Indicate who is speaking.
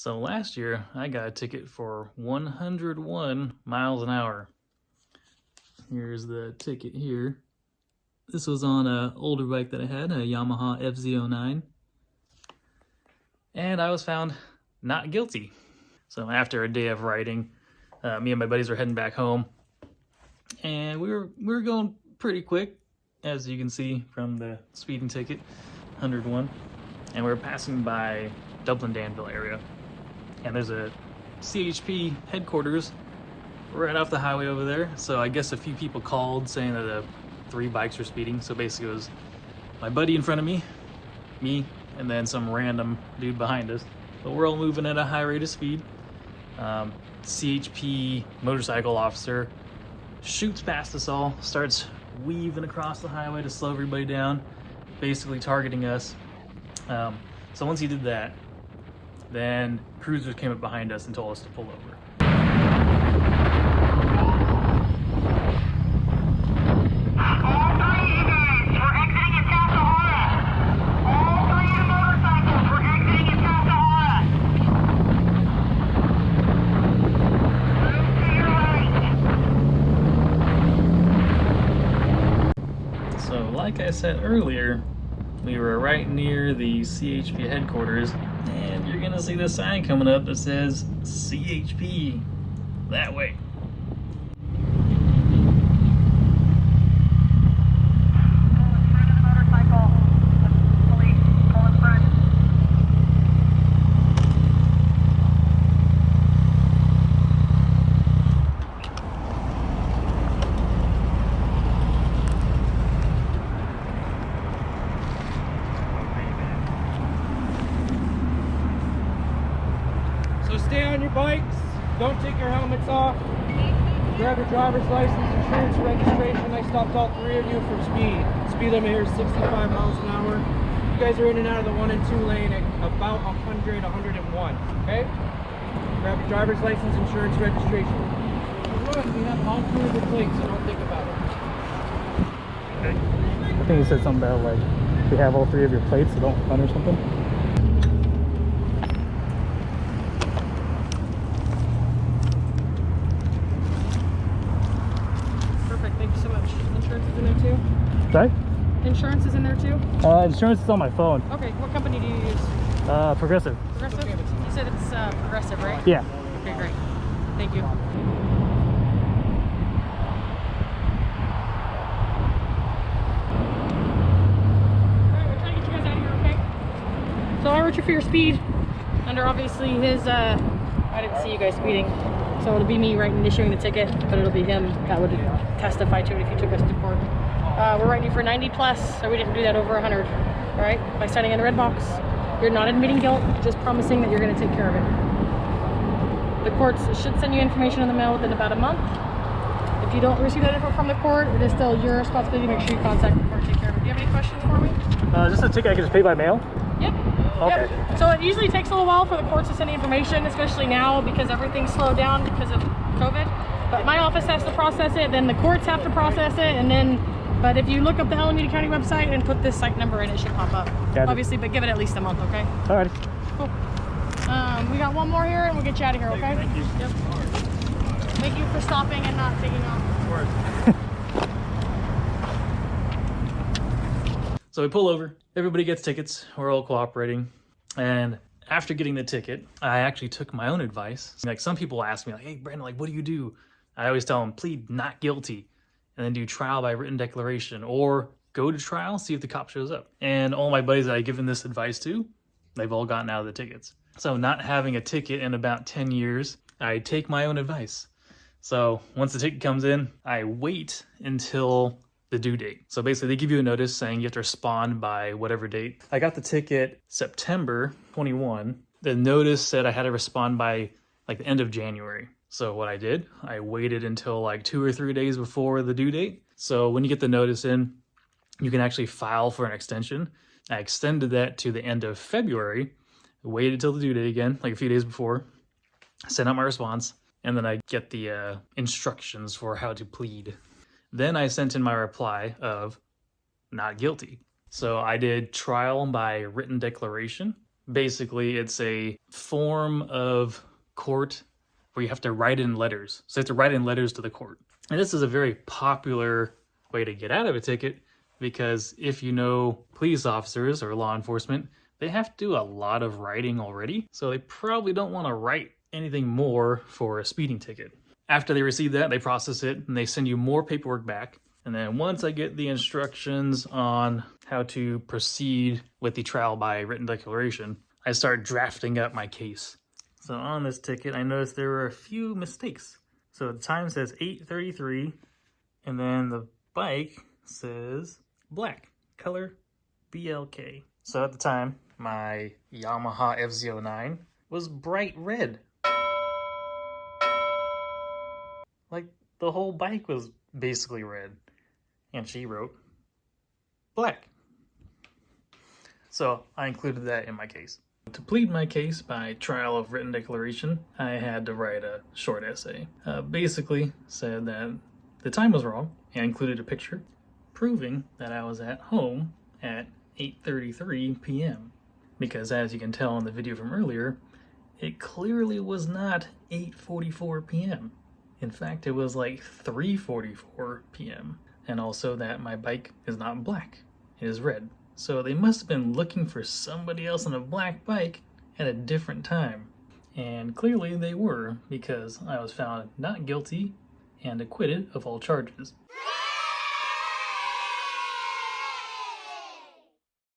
Speaker 1: So last year, I got a ticket for 101 miles an hour. Here's the ticket here. This was on an older bike that I had, a Yamaha FZ09. And I was found not guilty. So after a day of riding, me and my buddies were heading back home. And we were going pretty quick, as you can see from the speeding ticket, 101. And we were passing by Dublin Danville area. And there's a CHP headquarters right off the highway over there. So I guess a few people called saying that 3 bikes were speeding. So basically it was my buddy in front of me, and then some random dude behind us. But we're all moving at a high rate of speed. CHP motorcycle officer shoots past us all, starts weaving across the highway to slow everybody down, basically targeting us. So once he did that, then cruisers came up behind us and told us to pull over. So like I said earlier, we were right near the CHP headquarters, and you're gonna see the sign coming up that says CHP that way.
Speaker 2: So stay on your bikes, don't take your helmets off, grab your driver's license, insurance, registration. I stopped all 3 of you for speed. Speed limit here is 65 miles an hour. You guys are in and out of the 1 and 2 lane at about 100, 101, okay? Grab your driver's license, insurance, registration. We have all 3 of the plates, so don't think about it.
Speaker 1: Okay. I think he said something about like, we have all 3 of your plates, so don't run or something.
Speaker 3: Thank you so much. Insurance is in there too?
Speaker 1: Sorry?
Speaker 3: Insurance is in there too?
Speaker 1: Insurance is on my phone.
Speaker 3: Okay, what company do you use?
Speaker 1: Progressive.
Speaker 3: Progressive? You said it's Progressive, right?
Speaker 1: Yeah.
Speaker 3: Okay, great. Thank you. Alright, we're trying to get you guys out of here, okay? So I wrote you for your speed under obviously his, I didn't see you guys speeding. So it'll be me issuing the ticket, but it'll be him that would testify to it if you took us to court. We're writing you for 90 plus, so we didn't do that over 100. All right, by signing in the red box, you're not admitting guilt, just promising that you're going to take care of it. The courts should send you information in the mail within about a month. If you don't receive that info from the court, it is still your responsibility to make sure you contact the court to take care of it. Do you have any questions for me?
Speaker 1: Just a ticket I can just pay by mail?
Speaker 3: Yep.
Speaker 1: Okay.
Speaker 3: Yep. So it usually takes a little while for the courts to send information, especially now because everything's slowed down because of COVID. But my office has to process it, then the courts have to process it, and then, but if you look up the Alameda County website and put this site number in, it should pop up.
Speaker 1: Got
Speaker 3: Obviously, but give it at least a month, okay?
Speaker 1: Alrighty.
Speaker 3: Cool. We got one more here and we'll get you out of here, okay?
Speaker 1: Thank you.
Speaker 3: Yep. Thank you for stopping and not taking off.
Speaker 1: So we pull over, everybody gets tickets, we're all cooperating, and after getting the ticket, I actually took my own advice. Like some people ask me, like, hey Brandon, like what do you do? I always tell them, plead not guilty, and then do trial by written declaration, or go to trial, see if the cop shows up. And all my buddies that I've given this advice to, they've all gotten out of the tickets. So not having a ticket in about 10 years, I take my own advice. So once the ticket comes in, I wait until the due date. So basically they give you a notice saying you have to respond by whatever date. I got the ticket September 21. The notice said I had to respond by like the end of January. So what I did, I waited until like 2 or 3 days before the due date. So when you get the notice in, you can actually file for an extension. I extended that to the end of February, waited till the due date again, like a few days before, sent out my response, and then I get the instructions for how to plead. Then I sent in my reply of not guilty. So I did trial by written declaration, Basically, it's a form of court where you have to write in letters. So you have to write in letters to the court. And this is a very popular way to get out of a ticket because if you know police officers or law enforcement, they have to do a lot of writing already. So they probably don't want to write anything more for a speeding ticket. After they receive that, they process it and they send you more paperwork back. And then once I get the instructions on how to proceed with the trial by written declaration, I start drafting up my case. So on this ticket, I noticed there were a few mistakes. So the time says 8:33, and then the bike says black, color BLK. So at the time, my Yamaha FZ09 was bright red. Like the whole bike was basically red. And she wrote black. So I included that in my case. To plead my case by trial of written declaration, I had to write a short essay. Basically said that the time was wrong and included a picture proving that I was at home at 8:33 p.m. Because as you can tell in the video from earlier, it clearly was not 8:44 p.m. In fact, it was like 3:44 p.m. And also that my bike is not black, it is red. So they must have been looking for somebody else on a black bike at a different time. And clearly they were, because I was found not guilty and acquitted of all charges.